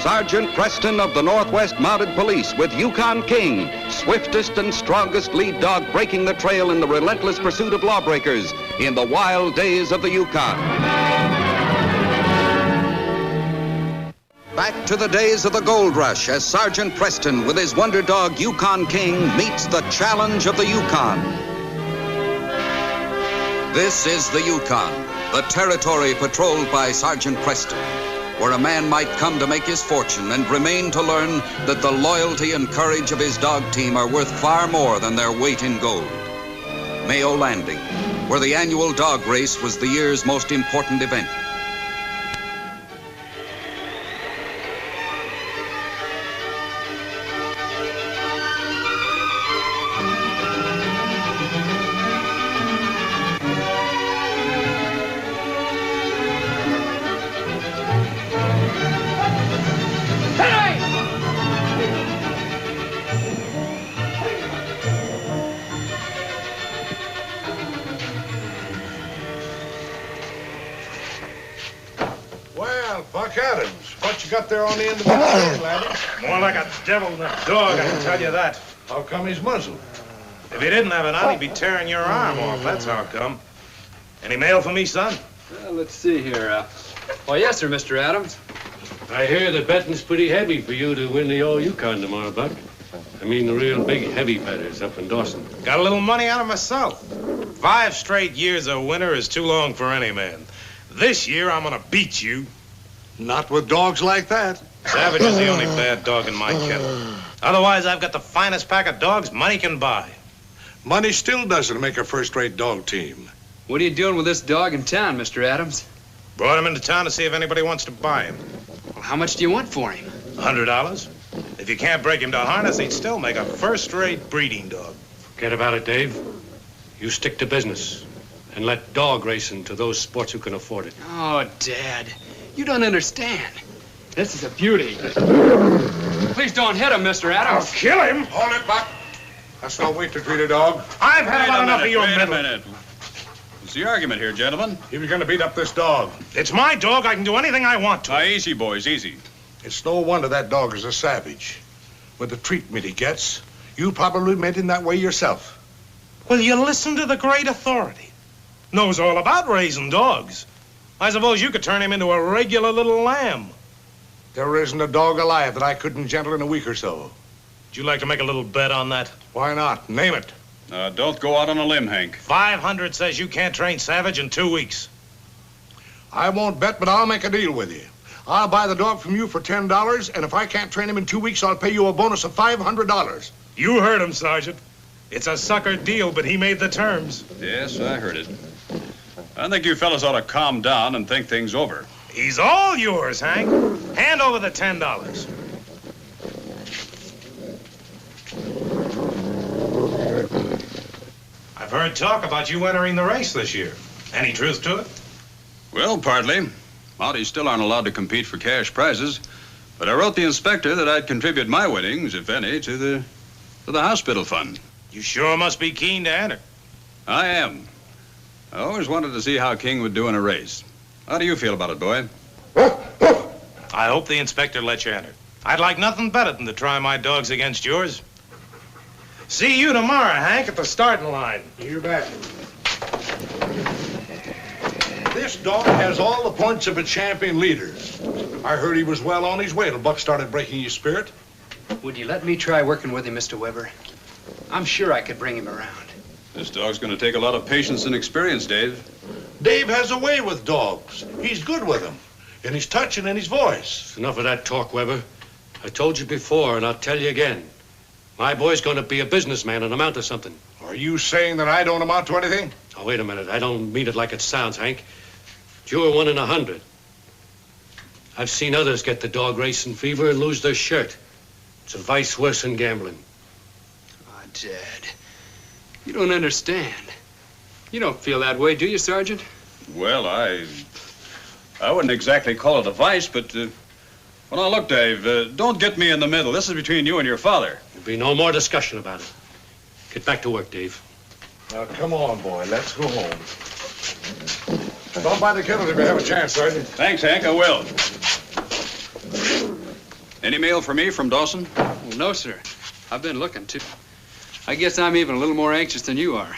Sergeant Preston of the Northwest Mounted Police with Yukon King, swiftest and strongest lead dog breaking the trail in the relentless pursuit of lawbreakers in the wild days of the Yukon. Back to the days of the gold rush as Sergeant Preston with his wonder dog Yukon King meets the challenge of the Yukon. This is the Yukon, the territory patrolled by Sergeant Preston, where a man might come to make his fortune and remain to learn that the loyalty and courage of his dog team are worth far more than their weight in gold. Mayo Landing, where the annual dog race was the year's most important event. What you got there on the end of that chain, laddie? More like a devil than a dog, I can tell you that. How come he's muzzled? If he didn't have it on, he'd be tearing your arm off. That's how come. Any mail for me, son? Let's see here. Oh, yes, sir, Mr. Adams. I hear the betting's pretty heavy for you to win the All-Yukon tomorrow, Buck. I mean the real big heavy betters up in Dawson. Got a little money out of myself. 5 straight years of winter is too long for any man. This year, I'm gonna beat you. Not with dogs like that. Savage is the only bad dog in my kennel. Otherwise, I've got the finest pack of dogs money can buy. Money still doesn't make a first-rate dog team. What are you doing with this dog in town, Mr. Adams? Brought him into town to see if anybody wants to buy him. Well, how much do you want for him? $100. If you can't break him to harness, he'd still make a first-rate breeding dog. Forget about it, Dave. You stick to business and let dog racing to those sports who can afford it. Oh, Dad, you don't understand. This is a beauty. Please don't hit him, Mr. Adams. I'll kill him. Hold it, Buck. That's no way to treat a dog. I've had about enough of your Wait a meddling. minute. What's the argument here, gentlemen? He was going to beat up this dog. It's my dog. I can do anything I want to. Easy, boys, easy. It's no wonder that dog is a savage. With the treatment he gets, you probably made him that way yourself. Will you listen to the great authority? Knows all about raising dogs. I suppose you could turn him into a regular little lamb. There isn't a dog alive that I couldn't gentle in a week or so. Would you like to make a little bet on that? Why not? Name it. Don't go out on a limb, Hank. 500 says you can't train Savage in 2 weeks. I won't bet, but I'll make a deal with you. I'll buy the dog from you for $10, and if I can't train him in 2 weeks, I'll pay you a bonus of $500. You heard him, Sergeant. It's a sucker deal, but he made the terms. Yes, I heard it. I think you fellas ought to calm down and think things over. He's all yours, Hank. Hand over the $10. I've heard talk about you entering the race this year. Any truth to it? Well, partly. Mounties still aren't allowed to compete for cash prizes, but I wrote the inspector that I'd contribute my winnings, if any, to the hospital fund. You sure must be keen to enter. I am. I always wanted to see how King would do in a race. How do you feel about it, boy? I hope the inspector lets you enter. I'd like nothing better than to try my dogs against yours. See you tomorrow, Hank, at the starting line. You bet. This dog has all the points of a champion leader. I heard he was well on his way till Buck started breaking his spirit. Would you let me try working with him, Mr. Weber? I'm sure I could bring him around. This dog's going to take a lot of patience and experience, Dave. Dave has a way with dogs. He's good with them. In his touch and in his voice. Enough of that talk, Weber. I told you before, and I'll tell you again. My boy's going to be a businessman and amount to something. Are you saying that I don't amount to anything? Oh, wait a minute. I don't mean it like it sounds, Hank. You're 1 in 100. I've seen others get the dog racing fever and lose their shirt. It's a vice worse than gambling. Oh, Dad, you don't understand. You don't feel that way, do you, Sergeant? Well, I wouldn't exactly call it a vice, but... Well, now, look, Dave, don't get me in the middle. This is between you and your father. There'll be no more discussion about it. Get back to work, Dave. Now, come on, boy. Let's go home. Stop by the kennels if you have a chance, Sergeant. Thanks, Hank. I will. Any mail for me from Dawson? Well, no, sir. I've been looking, too. I guess I'm even a little more anxious than you are.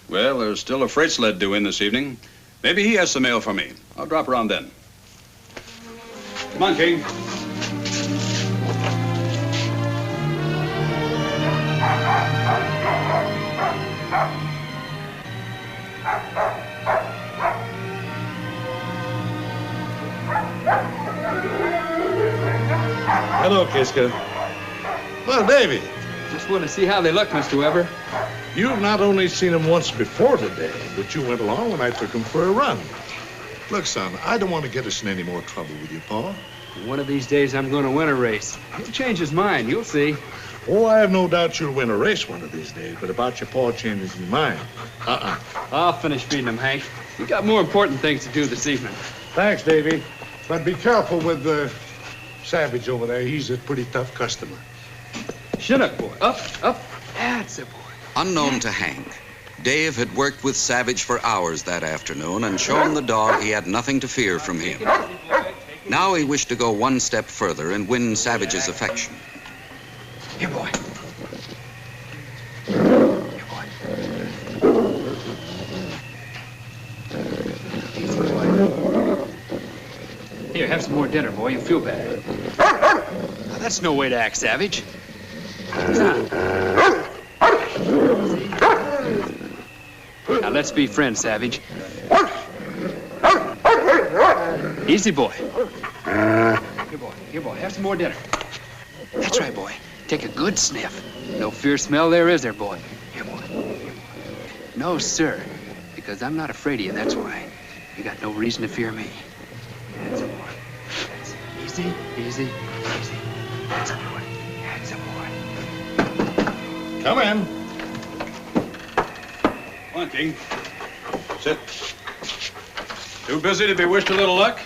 Well, there's still a freight sled due in this evening. Maybe he has some mail for me. I'll drop around then. Come on, King. Hello, Kiska. Well, Davy, Just want to see how they look, Mr. Weber. you've not only seen him once before today, but you went along when I took him for a run. Look, son, I don't want to get us in any more trouble with you, Pa. One of these days, I'm going to win a race. He'll change his mind. You'll see. Oh, I have no doubt you'll win a race one of these days, but about your Pa changing his mind. I'll finish feeding him, Hank. We got more important things to do this evening. Thanks, Davy. But be careful with Savage over there. He's a pretty tough customer. Chinook, boy. Up, up. That's it, boy. Unknown to Hank, Dave had worked with Savage for hours that afternoon and shown the dog he had nothing to fear from him. Now he wished to go one step further and win Savage's affection. Here, boy. Here, have some more dinner, boy. You'll feel better. Now, that's no way to act, Savage. Now, let's be friends, Savage. Easy, boy. Here, boy. Have some more dinner. That's right, boy. Take a good sniff. No fierce smell there, is there, boy? Here, boy. No, sir. Because I'm not afraid of you, that's why. You got no reason to fear me. That's it, boy. That's it. Easy, easy, easy. That's it, boy. That's it, boy. Come in. Come on, King. Sit. Too busy to be wished a little luck?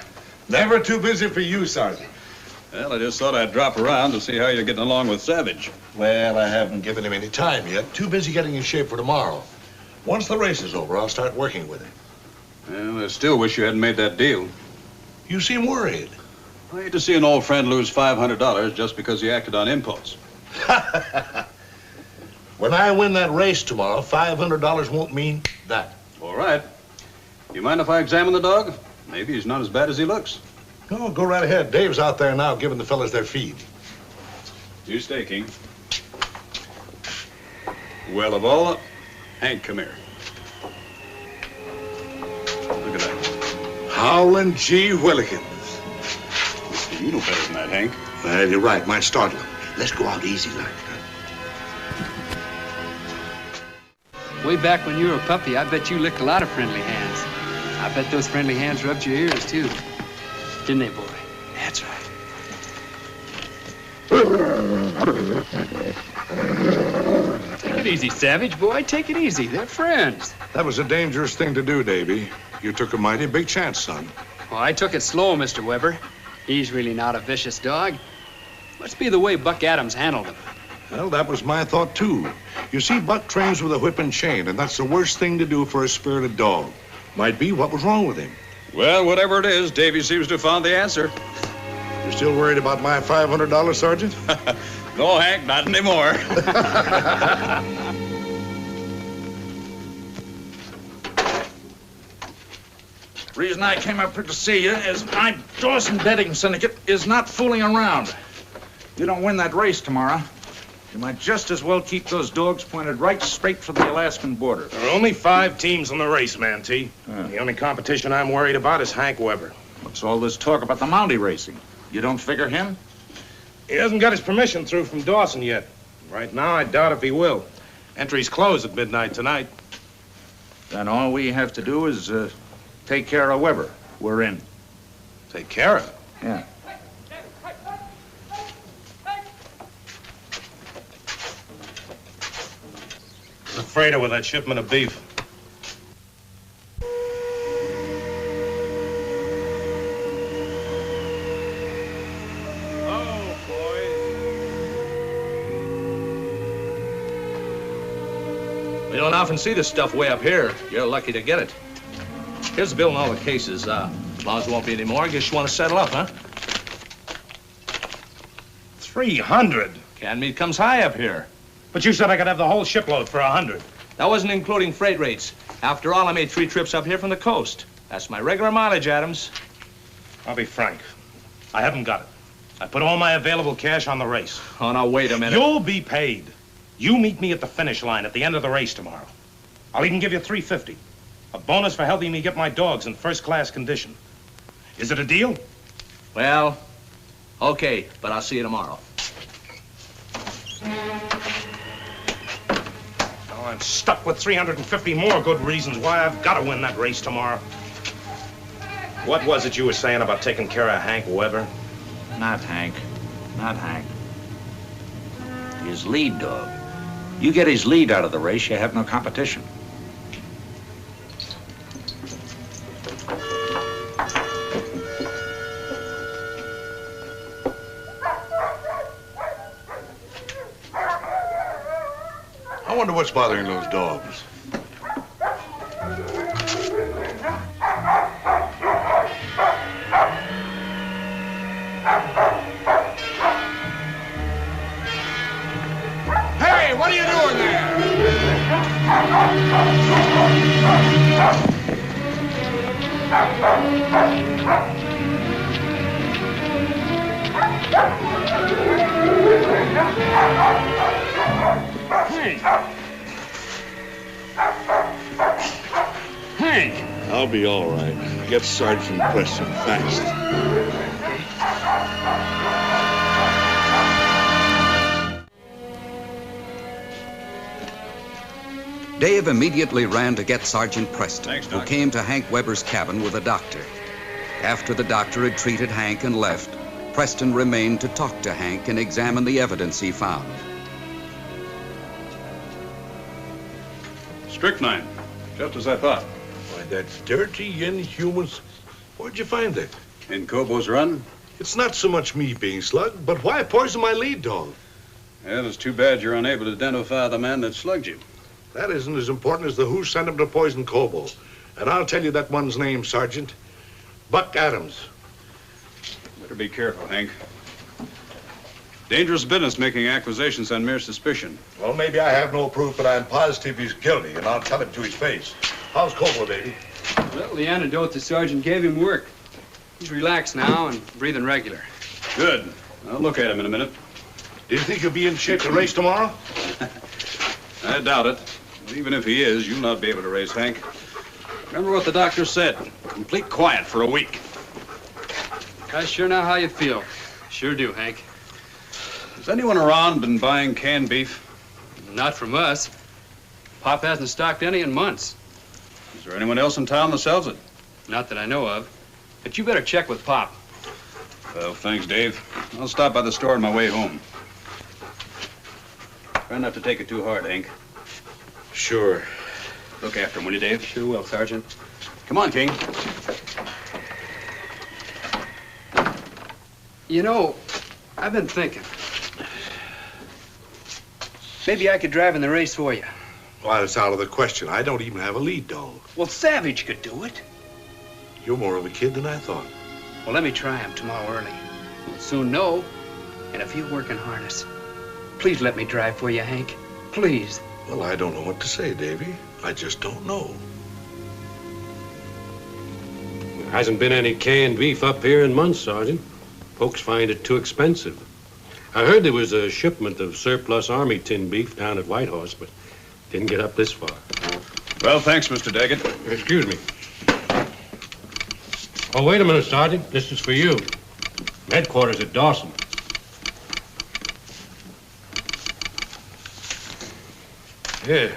Never too busy for you, Sergeant. Well, I just thought I'd drop around to see how you're getting along with Savage. Well, I haven't given him any time yet. Too busy getting in shape for tomorrow. Once the race is over, I'll start working with him. Well, I still wish you hadn't made that deal. You seem worried. I hate to see an old friend lose $500 just because he acted on impulse. When I win that race tomorrow, $500 won't mean that. All right. You mind if I examine the dog? Maybe he's not as bad as he looks. No, go right ahead. Dave's out there now giving the fellas their feed. You stay, King. Well, of all... Hank, come here. Look at that. Howlin' Gee Willikins. You know better than that, Hank. Well, you're right. Might startle him. Let's go out easy like. Way back when you were a puppy, I bet you licked a lot of friendly hands. I bet those friendly hands rubbed your ears, too. Didn't they, boy? That's right. Take it easy, Savage, boy. Take it easy. They're friends. That was a dangerous thing to do, Davy. You took a mighty big chance, son. Well, I took it slow, Mr. Weber. He's really not a vicious dog. Must be the way Buck Adams handled him. Well, that was my thought, too. You see, Buck trains with a whip and chain, and that's the worst thing to do for a spirited dog. Might be what was wrong with him. Well, whatever it is, Davy seems to have found the answer. You're still worried about my $500, Sergeant? No, Hank, not anymore. Reason I came up here to see you is my Dawson betting syndicate is not fooling around. You don't win that race tomorrow, you might just as well keep those dogs pointed right straight for the Alaskan border. There are only 5 teams in the race, man, T. The only competition I'm worried about is Hank Weber. What's all this talk about the Mountie racing? You don't figure him? He hasn't got his permission through from Dawson yet. Right now, I doubt if he will. Entries close at midnight tonight. Then all we have to do is take care of Weber. We're in. Take care of it. Yeah. The freighter with that shipment of beef. Oh, boy. We don't often see this stuff way up here. You're lucky to get it. Here's the bill and all the cases. As long as there won't be any more, I guess you want to settle up, huh? 300? Canned meat comes high up here. But you said I could have the whole shipload for 100. That wasn't including freight rates. After all, I made 3 trips up here from the coast. That's my regular mileage, Adams. I'll be frank. I haven't got it. I put all my available cash on the race. Oh, now, wait a minute. You'll be paid. You meet me at the finish line at the end of the race tomorrow. I'll even give you $350. A bonus for helping me get my dogs in first-class condition. Is it a deal? Well, okay, but I'll see you tomorrow. Oh, I'm stuck with 350 more good reasons why I've got to win that race tomorrow. What was it you were saying about taking care of Hank Weber? Not Hank. Not Hank. His lead dog. You get his lead out of the race, you have no competition. I wonder what's bothering those dogs. Hey, what are you doing there? Hank! I'll be all right. Get Sergeant Preston fast. Dave immediately ran to get Sergeant Preston, Thanks, who Doc. came to Hank Weber's cabin with a doctor. After the doctor had treated Hank and left, Preston remained to talk to Hank and examine the evidence he found. Strychnine, just as I thought. Why, that's dirty, inhuman. Where'd you find it? In Cobo's Run? It's not so much me being slugged, but why poison my lead dog? Yeah, it's too bad you're unable to identify the man that slugged you. That isn't as important as the who sent him to poison Cobo. And I'll tell you that one's name, Sergeant. Buck Adams. Better be careful, Hank. Dangerous business making accusations on mere suspicion. Well, maybe I have no proof, but I'm positive he's guilty, and I'll tell him to his face. How's Cobo, baby? Well, the antidote the sergeant gave him worked. He's relaxed now and breathing regular. Good. I'll look at him in a minute. Do you think he'll be in shape to race tomorrow? I doubt it. But even if he is, you'll not be able to race, Hank. Remember what the doctor said. Complete quiet for a week. I sure know how you feel. Sure do, Hank. Has anyone around been buying canned beef? Not from us. Pop hasn't stocked any in months. Is there anyone else in town that sells it? Not that I know of. But you better check with Pop. Well, thanks, Dave. I'll stop by the store on my way home. Try not to take it too hard, Hank. Sure. Look after him, will you, Dave? Sure will, Sergeant. Come on, King. You know, I've been thinking. Maybe I could drive in the race for you. Well, it's out of the question. I don't even have a lead dog. Well, Savage could do it. You're more of a kid than I thought. Well, let me try him tomorrow early. We'll soon know. And if you work in harness, please let me drive for you, Hank. Please. Well, I don't know what to say, Davy. I just don't know. There hasn't been any canned beef up here in months, Sergeant. Folks find it too expensive. I heard there was a shipment of surplus Army tin beef down at White Horse, but didn't get up this far. Well, thanks, Mr. Daggett. Excuse me. Oh, wait a minute, Sergeant. This is for you. Headquarters at Dawson. Yeah,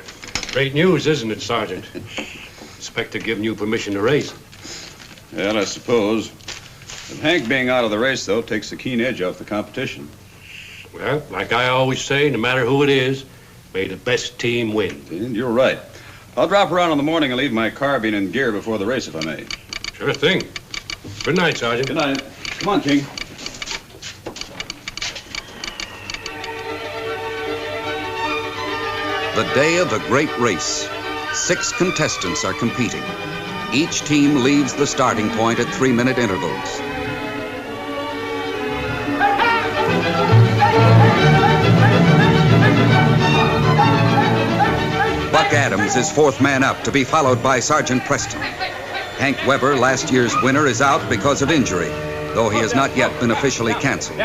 great news, isn't it, Sergeant? Inspector giving you permission to race. Well, I suppose. But Hank being out of the race, though, takes the keen edge off the competition. Well, like I always say, no matter who it is, may the best team win. And you're right. I'll drop around in the morning and leave my carbine in gear before the race, if I may. Sure thing. Good night, Sergeant. Good night. Come on, King. The day of the great race. 6 contestants are competing. Each team leaves the starting point at 3-minute intervals. Adams is fourth man up, to be followed by Sergeant Preston. Hank Weber, last year's winner, is out because of injury, though he has not yet been officially canceled.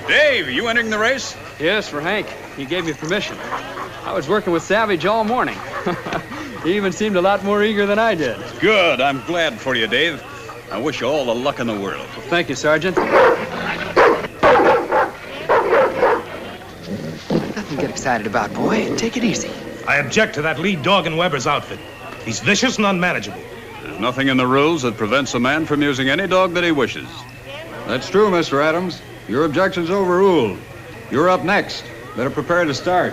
Dave, you entering the race? Yes, for Hank. He gave me permission. I was working with Savage all morning. He even seemed a lot more eager than I did. Good. I'm glad for you, Dave. I wish you all the luck in the world. Well, thank you, Sergeant. Nothing to get excited about, boy. Take it easy. I object to that lead dog in Weber's outfit. He's vicious and unmanageable. There's nothing in the rules that prevents a man from using any dog that he wishes. That's true, Mr. Adams. Your objection's overruled. You're up next. Better prepare to start.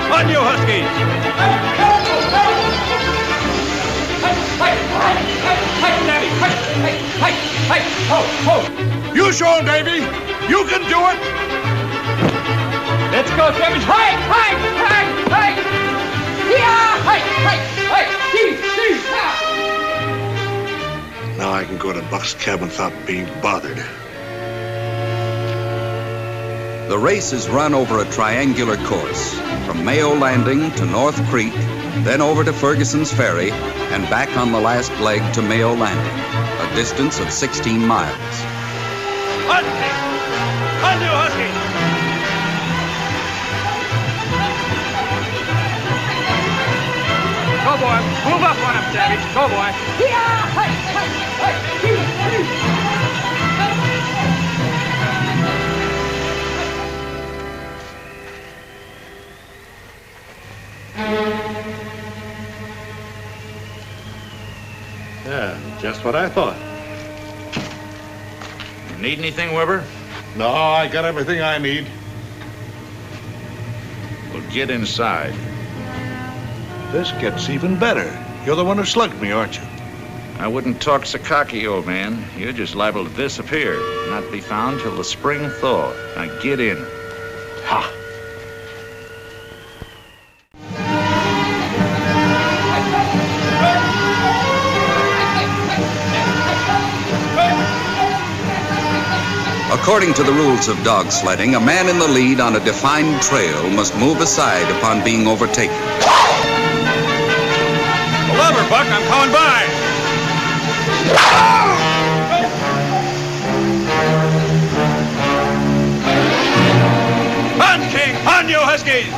On you, Huskies! You show him, Davy. You can do it. Let's go, Savage. Now I can go to Buck's cabin without being bothered. The race is run over a triangular course, from Mayo Landing to North Creek, then over to Ferguson's Ferry, and back on the last leg to Mayo Landing, a distance of 16 miles. On you, Husky! Go, boy. Move up on him, Savage. Go, boy. Yeah, just what I thought. Need anything, Weber? No, I got everything I need. Well, get inside. This gets even better. You're the one who slugged me, aren't you? I wouldn't talk so cocky, old man. You're just liable to disappear, not be found till the spring thaw. Now get in. Ha! According to the rules of dog sledding, a man in the lead on a defined trail must move aside upon being overtaken. Pull over, Buck. I'm coming by. On, King! On, you Huskies!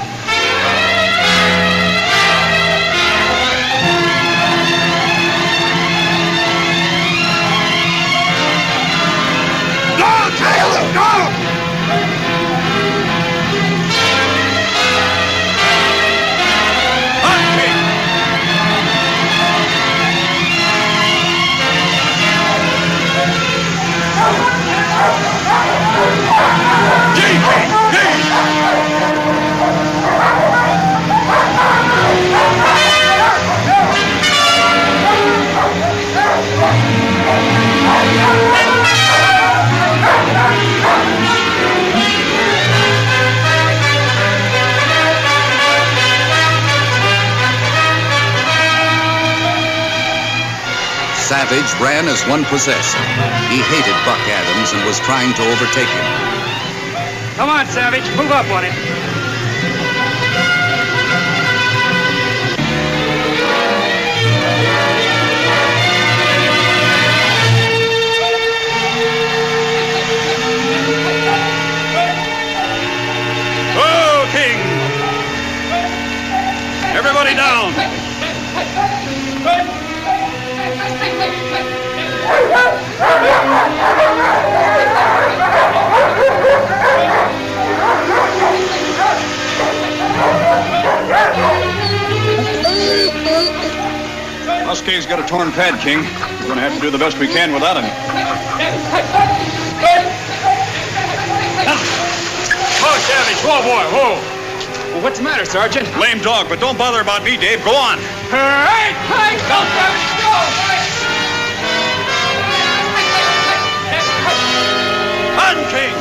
Savage ran as one possessed. He hated Buck Adams and was trying to overtake him. Come on, Savage. Move up on him. Oh, King! Everybody down! Huskey's got a torn pad, King. We're going to have to do the best we can without him. Whoa, Savage. Whoa, boy, whoa. Well, what's the matter, Sergeant? Lame dog, but don't bother about me, Dave. Go on. Hey! Go, Savage! Go! On, King!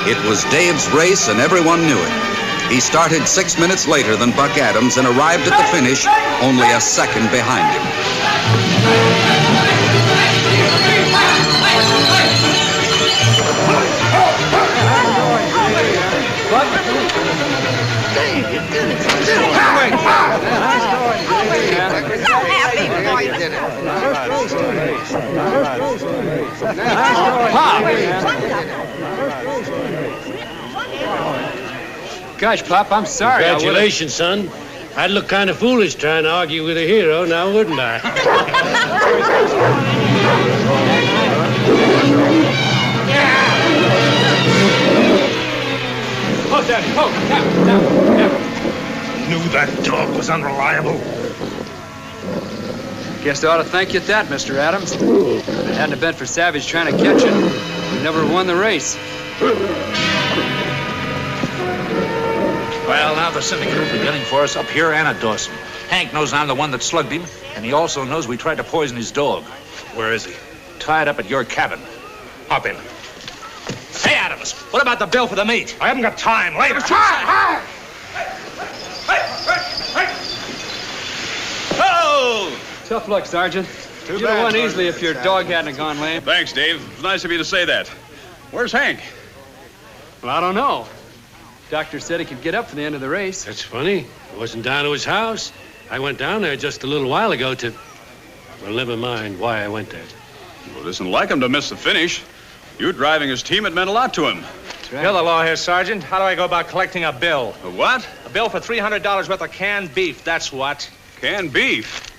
It was Dave's race, and everyone knew it. He started 6 minutes later than Buck Adams and arrived at the finish only a second behind him. Gosh, Pop, I'm sorry. Congratulations, son. I'd look kind of foolish trying to argue with a hero now, wouldn't I? Oh, Daddy, down. Knew that dog was unreliable. Guess I ought to thank you at that, Mr. Adams. If it hadn't have been for Savage trying to catch it, we'd never have won the race. Well, now the syndicate will be gunning for us up here and at Dawson. Hank knows I'm the one that slugged him, and he also knows we tried to poison his dog. Where is he? Tied up at your cabin. Hop in. Hey, Adams, what about the bill for the meat? I haven't got time. Later. Oh! Tough luck, Sergeant. You'd have won easily if your dog hadn't gone lame. Thanks, Dave. It's nice of you to say that. Where's Hank? Well, I don't know. Doctor said he could get up for the end of the race. That's funny. I wasn't down to his house. I went down there just a little while ago to... Well, never mind why I went there. Well, it isn't like him to miss the finish. You driving his team, it meant a lot to him. You're the law here, Sergeant. How do I go about collecting a bill? A what? A bill for $300 worth of canned beef, that's what. Canned beef?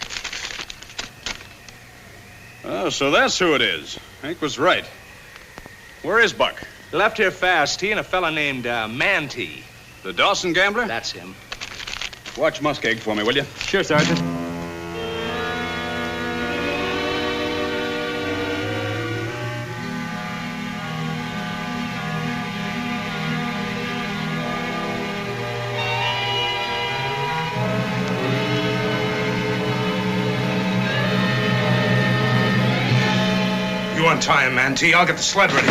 Oh, so that's who it is. Hank was right. Where is Buck? He left here fast. He and a fella named Manti. The Dawson gambler? That's him. Watch Muskeg for me, will you? Sure, Sergeant. You untie him, Manti. I'll get the sled ready.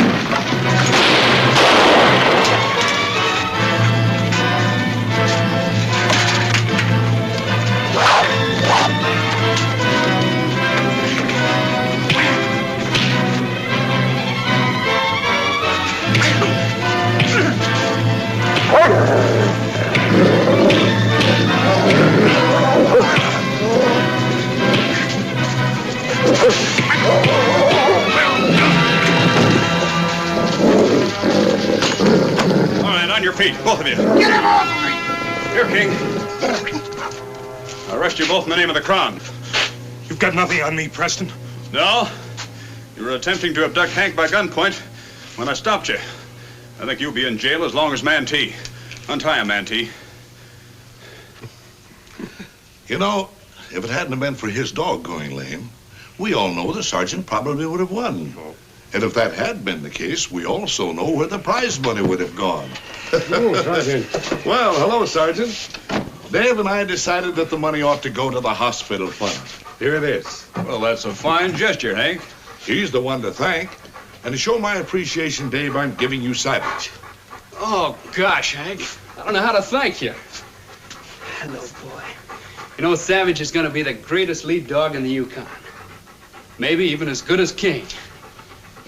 Feet, both of you. Get him off of me! Here, King. I arrest you both in the name of the Crown. You've got nothing on me, Preston. No? You were attempting to abduct Hank by gunpoint when I stopped you. I think you'll be in jail as long as Manti. Untie him, Manti. You know, if it hadn't been for his dog going lame, we all know the sergeant probably would have won. Oh. And if that had been the case, we also know where the prize money would have gone. Oh, Sergeant. Well, hello, Sergeant. Dave and I decided that the money ought to go to the hospital fund. Here it is. Well, that's a fine gesture, Hank. He's the one to thank. And to show my appreciation, Dave, I'm giving you Savage. Oh, gosh, Hank. I don't know how to thank you. Hello, boy. You know, Savage is going to be the greatest lead dog in the Yukon. Maybe even as good as King.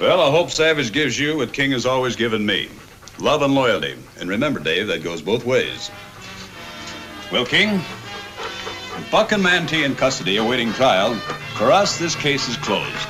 Well, I hope Savage gives you what King has always given me. Love and loyalty. And remember, Dave, that goes both ways. Well, King, with Buck and Manti in custody awaiting trial, for us, this case is closed.